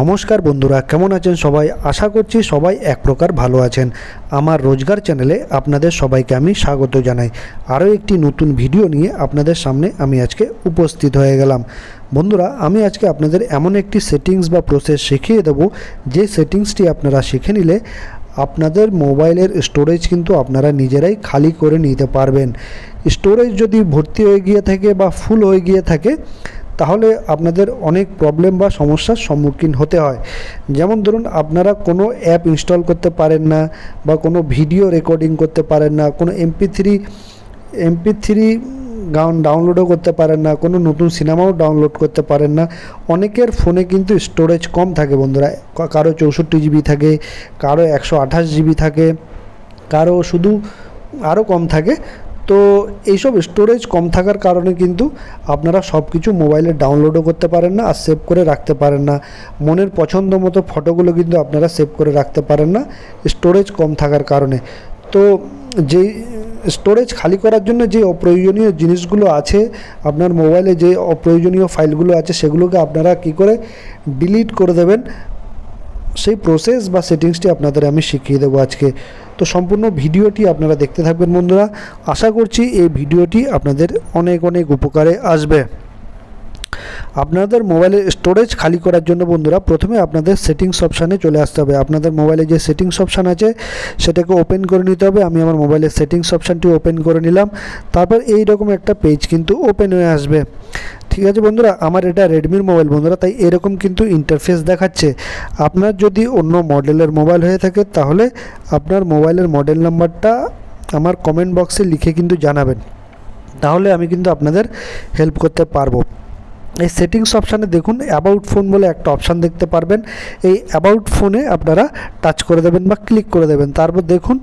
নমস্কার বন্ধুরা, কেমন আছেন সবাই? আশা করছি সবাই এক প্রকার ভালো আছেন। আমার রোজগার চ্যানেলে আপনাদের সবাইকে আমি স্বাগত জানাই। আরও একটি নতুন ভিডিও নিয়ে আপনাদের সামনে আমি আজকে উপস্থিত হয়ে গেলাম। বন্ধুরা, আমি আজকে আপনাদের এমন একটি সেটিংস বা প্রসেস শিখিয়ে দেব, যে সেটিংসটি আপনারা শিখে নিলে আপনাদের মোবাইলের স্টোরেজ কিন্তু আপনারা নিজেরাই খালি করে নিতে পারবেন। স্টোরেজ যদি ভর্তি হয়ে গিয়ে থাকে বা ফুল হয়ে গিয়ে থাকে, তাহলে আপনাদের অনেক প্রবলেম বা সমস্যার সম্মুখীন হতে হয়। যেমন ধরুন, আপনারা কোনো অ্যাপ ইনস্টল করতে পারেন না, বা কোনো ভিডিও রেকর্ডিং করতে পারেন না, কোনো এমপি3 গান ডাউনলোডও করতে পারেন না, কোনো নতুন সিনেমাও ডাউনলোড করতে পারেন না। অনেকের ফোনে কিন্তু স্টোরেজ কম থাকে বন্ধুরা, কারো 64 জিবি থাকে, কারো 128 জিবি থাকে, কারো শুধু আরও কম থাকে। তো এইসব স্টোরেজ কম থাকার কারণে কিন্তু আপনারা সব কিছু মোবাইলে ডাউনলোডও করতে পারেন না আর সেভ করে রাখতে পারেন না। মনের পছন্দ মতো ফটোগুলো কিন্তু আপনারা সেভ করে রাখতে পারেন না স্টোরেজ কম থাকার কারণে। তো যেই স্টোরেজ খালি করার জন্য যে অপ্রয়োজনীয় জিনিসগুলো আছে আপনার মোবাইলে, যে অপ্রয়োজনীয় ফাইলগুলো আছে, সেগুলোকে আপনারা কী করে ডিলিট করে দেবেন, সেই প্রসেস বা সেটিংসটি আপনাদের আমি শিখিয়ে দেবো আজকে। তো সম্পূর্ণ ভিডিওটি আপনারা দেখতে থাকবেন বন্ধুরা। আশা করছি এই ভিডিওটি আপনাদের অনেক অনেক উপকারে আসবে। আপনাদের মোবাইলের স্টোরেজ খালি করার জন্য বন্ধুরা, প্রথমে আপনাদের সেটিংস অপশানে চলে আসতে হবে। আপনাদের মোবাইলে যে সেটিংস অপশান আছে সেটাকে ওপেন করে নিতে হবে। আমি আমার মোবাইলের সেটিংস অপশানটি ওপেন করে নিলাম। তারপর এই রকম একটা পেজ কিন্তু ওপেন হয়ে আসবে। ঠিক আছে বন্ধুরা, আমার এটা রেডমির মোবাইল বন্ধুরা, তাই এরকম কিন্তু ইন্টারফেস দেখাচ্ছে। আপনার যদি অন্য মডেলের মোবাইল হয়ে থাকে, তাহলে আপনার মোবাইলের মডেল নাম্বারটা আমার কমেন্ট বক্সে লিখে কিন্তু জানাবেন, তাহলে আমি কিন্তু আপনাদের হেল্প করতে পারবো। এই সেটিংস অপশানে দেখুন, অ্যাবাউট ফোন বলে একটা অপশান দেখতে পারবেন। এই অ্যাবাউট ফোনে আপনারা টাচ করে দেবেন বা ক্লিক করে দেবেন। তারপর দেখুন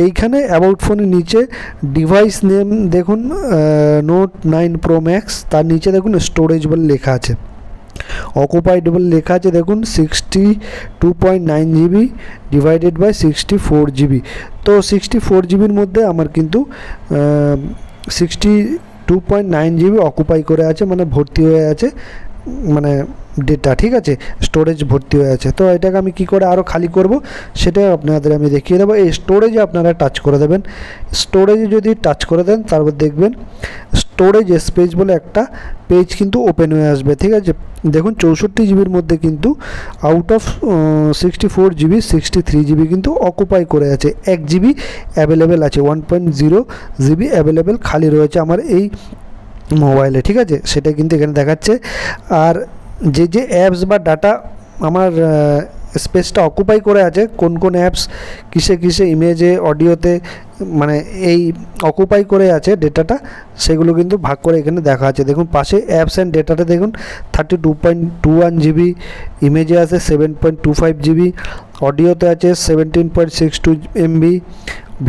এইখানে অ্যাবাউট ফোনের নিচে ডিভাইস নেম দেখুন, নোট 9 Pro Max, তার নিচে দেখুন স্টোরেজ বলে লেখা আছে, অকুপাইড বলে লেখা আছে দেখুন 62.9 জিবি ডিভাইডেড বাই 64 জিবি। তো 64 জিবির মধ্যে আমার কিন্তু 62.9 জিবি অকুপাই করে আছে, মানে ভর্তি হয়ে আছে, মানে ডেটা, ঠিক আছে, স্টোরেজ ভর্তি হয়ে আছে। তো এটাকে আমি কি করে আরও খালি করব সেটা আপনাদের আমি দেখিয়ে দেবো। এই স্টোরেজে আপনারা টাচ করে দেবেন। স্টোরেজে যদি টাচ করে দেন, তারপর দেখবেন স্টোরেজ স্পেস বলে একটা পেজ কিন্তু ওপেন হয়ে আসবে। ঠিক আছে, দেখুন 64 জিবির মধ্যে কিন্তু আউট অফ 64 জিবি 63 জিবি কিন্তু অকুপাই করে আছে। 1 জিবি অ্যাভেলেবেল আছে, 1.0 জিবি অ্যাভেলেবেল খালি রয়েছে আমার এই মোবাইলে। ঠিক আছে, সেটা কিন্তু এখানে দেখাচ্ছে। আর যে অ্যাপস বা ডাটা আমার স্পেসটা অকুপাই করে আছে, কোন কোন অ্যাপস কিসে ইমেজে অডিওতে মানে এই অকুপাই করে আছে ডেটাটা, সেগুলো কিন্তু ভাগ করে এখানে দেখা আছে। দেখুন পাশে অ্যাপস অ্যান্ড ডেটাতে দেখুন 32.21 জিবি, ইমেজে আছে 7.25 জিবি, অডিওতে আছে 17.62 MB,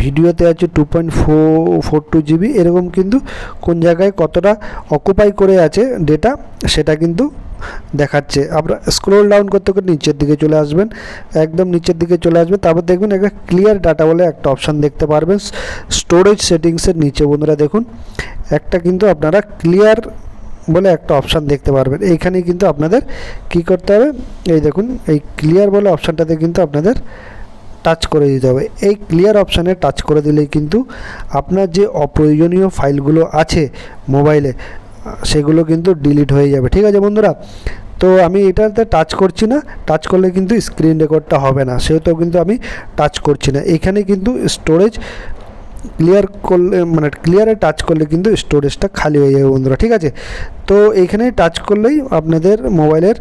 ভিডিওতে আছে 2.42 জিবি। এরকম কিন্তু কোন জায়গায় কতটা অকুপাই করে আছে ডেটা সেটা কিন্তু দেখাচ্ছে। আপনারা স্ক্রল ডাউন করতে করতে নিচের দিকে চলে আসবেন, একদম নিচের দিকে চলে আসবে। তারপর দেখবেন একটা ক্লিয়ার ডাটা বলে একটা অপশান দেখতে পারবেন স্টোরেজ সেটিংসের নিচে বন্ধুরা। দেখুন একটা কিন্তু আপনারা ক্লিয়ার বলে একটা অপশান দেখতে পারবেন। এইখানে কিন্তু আপনাদের কি করতে হবে, এই দেখুন এই ক্লিয়ার বলে অপশানটাতে কিন্তু আপনাদের টাচ করে দিতে হবে। এই ক্লিয়ার অপশানে টাচ করে দিলেই কিন্তু আপনার যে অপ্রয়োজনীয় ফাইলগুলো আছে মোবাইলে, সেগুলো কিন্তু ডিলিট হয়ে যাবে। ঠিক আছে বন্ধুরা, তো আমি এটাতে টাচ করছি না, টাচ করলে কিন্তু স্ক্রিন রেকর্ডটা হবে না, সেহেতু কিন্তু আমি টাচ করছি না। এখানে কিন্তু স্টোরেজ ক্লিয়ার করলে, মানে ক্লিয়ারে টাচ করলে কিন্তু স্টোরেজটা খালি হয়ে যাবে বন্ধুরা। ঠিক আছে, তো এইখানে টাচ করলেই আপনাদের মোবাইলের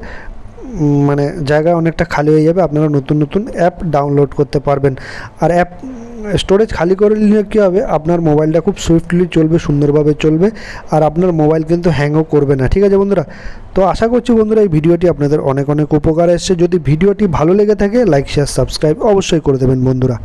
মানে জায়গা অনেকটা খালি হয়ে যাবে, আপনারা নতুন নতুন অ্যাপ ডাউনলোড করতে পারবেন। আর অ্যাপ স্টোরেজ খালি করে নিলে কী হবে, আপনার মোবাইলটা খুব সুইফটলি চলবে, সুন্দরভাবে চলবে, আর আপনার মোবাইল কিন্তু হ্যাংও করবে না। ঠিক আছে বন্ধুরা, তো আশা করছি বন্ধুরা এই ভিডিওটি আপনাদের অনেক অনেক উপকার এসেছে। যদি ভিডিওটি ভালো লেগে থাকে, লাইক শেয়ার সাবস্ক্রাইব অবশ্যই করে দেবেন বন্ধুরা।